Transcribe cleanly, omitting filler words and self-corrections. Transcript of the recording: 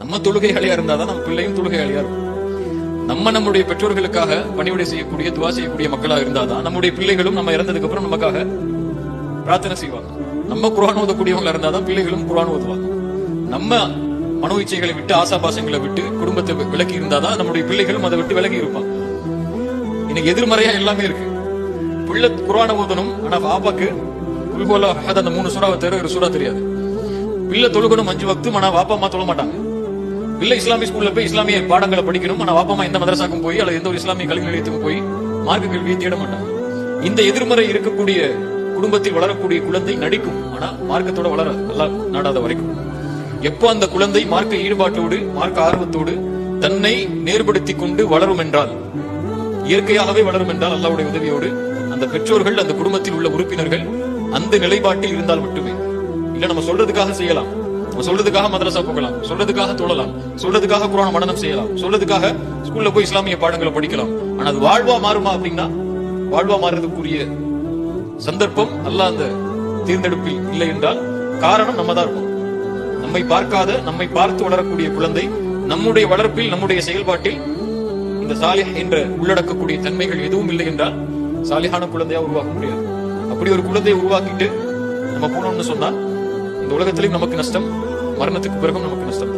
நம்ம தொழுகையாளியா இருந்தாதான் நம்ம பிள்ளையும் தொழுகையாளியா இருக்கும். நம்ம நம்முடைய பெற்றோர்களுக்காக பணிவிடை செய்யக்கூடிய துவா செய்யக்கூடிய மக்களாக இருந்தாதான் நம்முடைய பிள்ளைகளும் நம்ம இறந்ததுக்கு அப்புறம் நமக்காக பிரார்த்தனை செய்வாங்க. நம்ம குர்ஆன் ஓதக்கூடியவங்களா இருந்தாதான் பிள்ளைகளும் குர்ஆன் ஓதுவாங்க. நம்ம மனோ இச்சைகளை விட்டு ஆசாபாசங்களை விட்டு குடும்பத்தை விலகி இருந்தாதான் நம்முடைய பிள்ளைகளும் அதை விட்டு விலகி இருப்பாங்க. இன்னைக்கு எதிர்மறையா எல்லாமே இருக்கு. பிள்ளை குர்ஆன் ஓதணும், ஆனா வாப்பாக்கு குல்ஹுவல்லா அஹத் அந்த 3 சூறாவை தவிர ஒரு சூறா தெரியாது. பிள்ளை தொழுகணும் 5 வக்து, ஆனா வாப்பா அம்மா தொழ மாட்டாங்க. பிள்ளை இஸ்லாமிய ஸ்கூல்ல போய் இஸ்லாமிய பாடங்களை படிக்கணும், ஆனா வாப்பா அம்மா எந்த மதரசாக்கும் போய் அல்லது எந்த ஒரு இஸ்லாமிய கல்வி நிலையத்துக்கும் போய் மார்க்க கல்வியை தேட மாட்டாங்க. இந்த எதிர்மறை இருக்கக்கூடிய குடும்பத்தில் வளரக்கூடிய குழந்தை நடிக்கும், ஆனா மார்க்கத்தோட வளர நல்லா நாடாத வரைக்கும். எப்போ அந்த குழந்தை மார்க்க ஈடுபாட்டோடு மார்க்க ஆர்வத்தோடு தன்னை நேர்படுத்திக் கொண்டு வளரும் என்றால், இயற்கையாகவே வளரும் என்றால், அல்லாஹ்வுடைய உதவியோடு அந்த பெற்றோர்கள் அந்த குடும்பத்தில் உள்ள உறுப்பினர்கள் அந்த நிலைப்பாட்டில் இருந்தால் மட்டுமே. இல்ல நம்ம சொல்றதுக்காக செய்யலாம், நம்ம சொல்றதுக்காக மதரசா போகலாம், சொல்றதுக்காக தொழலாம், சொல்றதுக்காக குர்ஆன் மனனம் செய்யலாம், சொல்றதுக்காக ஸ்கூல்ல போய் இஸ்லாமிய பாடங்களை படிக்கலாம். ஆனா அது வாழ்வா மாறுமா அப்படின்னா, வாழ்வா மாறுறதுக்குரிய சந்தர்ப்பம் அல்லாஹ் அந்த தேர்ந்தெடுப்பில் இல்லை என்றால் காரணம் நம்ம தான் இருக்கும். நம்மை பார்க்காத, நம்மை பார்த்து வளரக்கூடிய குழந்தை நம்முடைய வளர்ப்பில் நம்முடைய செயல்பாட்டில் இந்த சாலிஹ் என்ற உள்ளடக்கக்கூடிய தன்மைகள் எதுவும் இல்லை என்றால் சாலிஹான குழந்தையா உருவாக்க முடியாது. அப்படி ஒரு குழந்தையை உருவாக்கிட்டு நம்ம போனோம்னு சொன்னா இந்த உலகத்திலையும் நமக்கு நஷ்டம், மரணத்துக்கு பிறகும் நமக்கு நஷ்டம்.